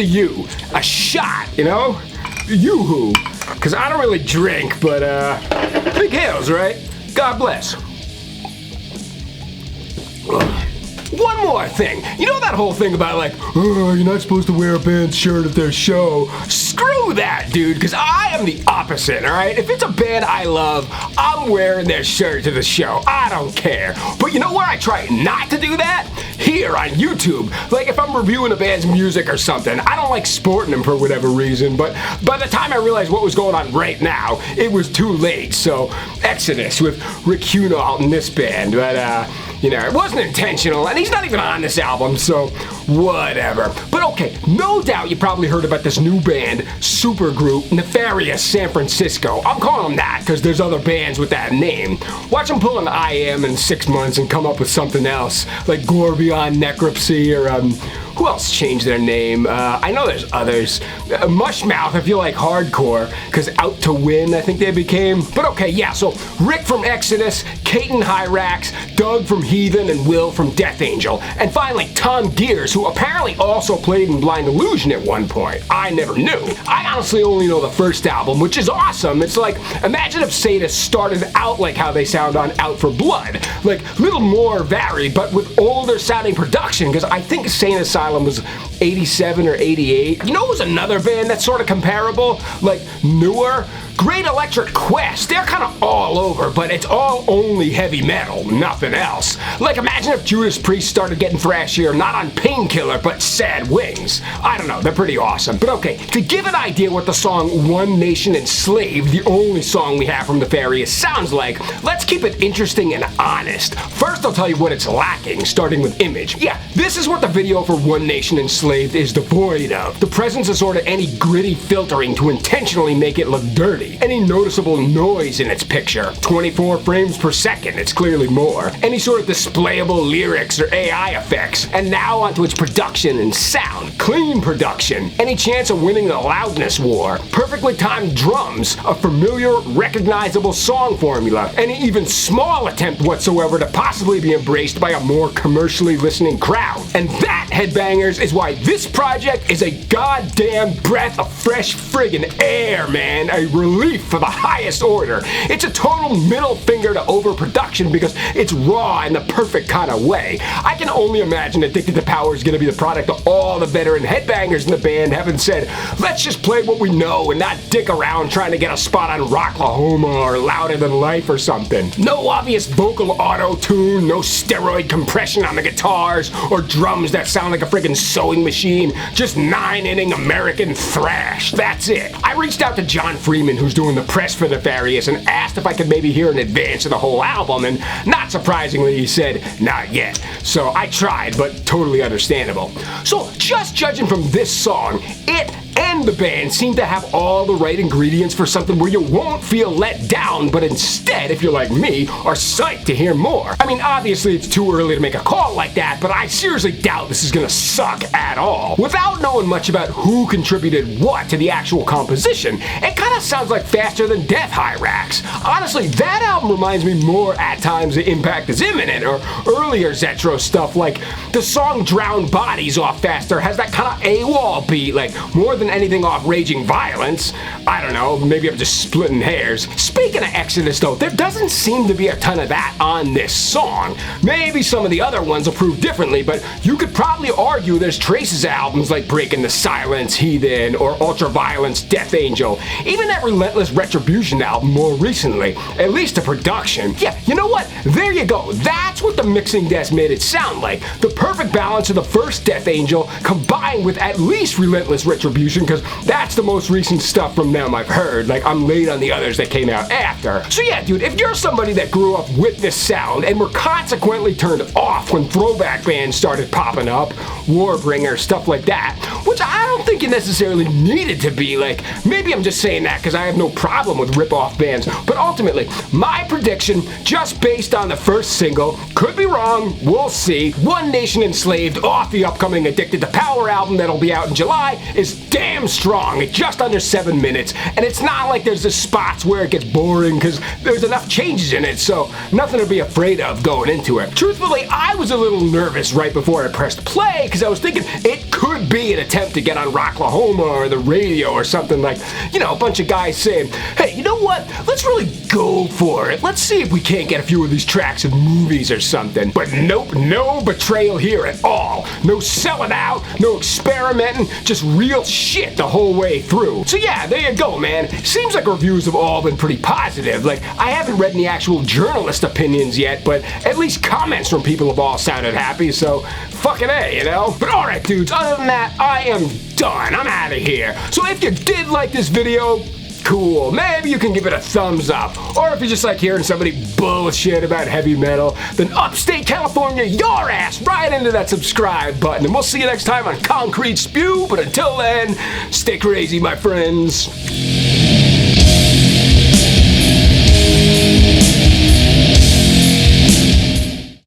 to you a shot, you know? Yoo-hoo. Because I don't really drink, but, big hails, right? God bless. One more thing. You know that whole thing about like, oh, you're not supposed to wear a band shirt at their show? Screw that, dude, because I am the opposite, all right? If it's a band I love, I'm wearing their shirt to the show. I don't care. But you know where I try not to do that? Here on YouTube. Like if I'm reviewing a band's music or something, I don't like sporting them for whatever reason, but by the time I realized what was going on right now, it was too late. So, Exodus with Rick Hunolt in this band, but you know, it wasn't intentional, and he's not even on this album, so whatever. But okay, no doubt you probably heard about this new band, supergroup, Nefarious San Francisco. I'm calling them that because there's other bands with that name. Watch them pull an I Am in 6 months and come up with something else, like GORE Beyond NECROPSY, or who else changed their name? I know there's others. MUSHMOUTH, if you like hardcore, because Out to Win, I think they became. But okay, yeah, so Rick from Exodus, Katon Hirax, Doug from Heathen, and Will from Death Angel. And finally, Tom Gears, who apparently also played in Blind Illusion at one point. I never knew. I honestly only know the first album, which is awesome. It's like, imagine if Sadist started out like how they sound on Out for Blood. Like, little more varied, but with older sounding production, because I think Sane Asylum was 87 or 88. You know, it was another band that's sort of comparable, like newer. Great Electric Quest, they're kind of all over, but it's all only heavy metal, nothing else. Like imagine if Judas Priest started getting thrashier, not on Painkiller, but Sad Wings. I don't know, they're pretty awesome. But okay, to give an idea what the song One Nation Enslaved, the only song we have from Nefarious, sounds like, let's keep it interesting and honest. First I'll tell you what it's lacking, starting with image. Yeah, this is what the video for One Nation Enslaved is devoid of. The presence of sort of any gritty filtering to intentionally make it look dirty. Any noticeable noise in its picture. 24 frames per second, it's clearly more. Any sort of displayable lyrics or AI effects. And now onto its production and sound. Clean production. Any chance of winning the loudness war. Perfectly timed drums. A familiar, recognizable song formula. Any even small attempt whatsoever to possibly be embraced by a more commercially listening crowd. And that, headbangers, is why this project is a goddamn breath of fresh friggin' air, man. A relief for the highest order. It's a total middle finger to overproduction because it's raw in the perfect kind of way. I can only imagine Addicted to Power is going to be the product of all the veteran headbangers in the band having said, let's just play what we know and not dick around trying to get a spot on Rocklahoma or Louder Than Life or something. No obvious vocal auto-tune, no steroid compression on the guitars, or drums that sound like a friggin' sewing machine, just 9-inning American thrash. That's it. I reached out to John Freeman, who's doing the press for Nefarious, and asked if I could maybe hear an advance of the whole album, and not surprisingly he said, not yet. So I tried, but totally understandable. So just judging from this song, it and the band seem to have all the right ingredients for something where you won't feel let down, but instead, if you're like me, are psyched to hear more. I mean, obviously it's too early to make a call like that, but I seriously doubt this is gonna suck at all. Without knowing much about who contributed what to the actual composition, it kinda sounds like Faster Than Death Hirax. Honestly, that album reminds me more at times of Impact Is Imminent, or earlier Zetro stuff, like the song Drowned Bodies off Faster has that kinda AWOL beat, like more than anything off Raging Violence. I don't know, maybe I'm just splitting hairs. Speaking of Exodus though, there doesn't seem to be a ton of that on this song. Maybe some of the other ones will prove differently, but you could probably argue there's traces of albums like Breaking the Silence, Heathen, or Ultraviolence, Death Angel. Even that Relentless Retribution album more recently, at least the production. Yeah, you know what? There you go. That's what the mixing desk made it sound like. The perfect balance of the first Death Angel combined with at least Relentless Retribution, because that's the most recent stuff from them I've heard. Like, I'm late on the others that came out after. So yeah, dude, if you're somebody that grew up with this sound and were consequently turned off when throwback bands started popping up, Warbringer, stuff like that, which I don't think you necessarily needed to be, like, maybe I'm just saying that because I have no problem with rip-off bands, but ultimately, my prediction, just based on the first single, Could be wrong, we'll see. One Nation Enslaved off the upcoming Addicted to Power album that'll be out in July is damn strong at just under 7 minutes, and it's not like there's the spots where it gets boring because there's enough changes in it, so nothing to be afraid of going into it. Truthfully, I was a little nervous right before I pressed play because I was thinking it could be an attempt to get on Rocklahoma or the radio or something, like, you know, a bunch of guys saying, hey, you know what, let's really go for it. Let's see if we can't get a few of these tracks in movies or something. But nope, no betrayal here at all. No selling out, no experimenting, just real shit the whole way through. So yeah, there you go, man. Seems like reviews have all been pretty positive. Like, I haven't read any actual journalist opinions yet, but at least comments from people have all sounded happy, so fucking A, you know? But alright, dudes, other than that, I am done. I'm out of here. So if you did like this video, cool. Maybe you can give it a thumbs up. Or if you just like hearing somebody bullshit about heavy metal, then upstate California your ass right into that subscribe button. And we'll see you next time on Concrete Spew. But until then, stay crazy, my friends.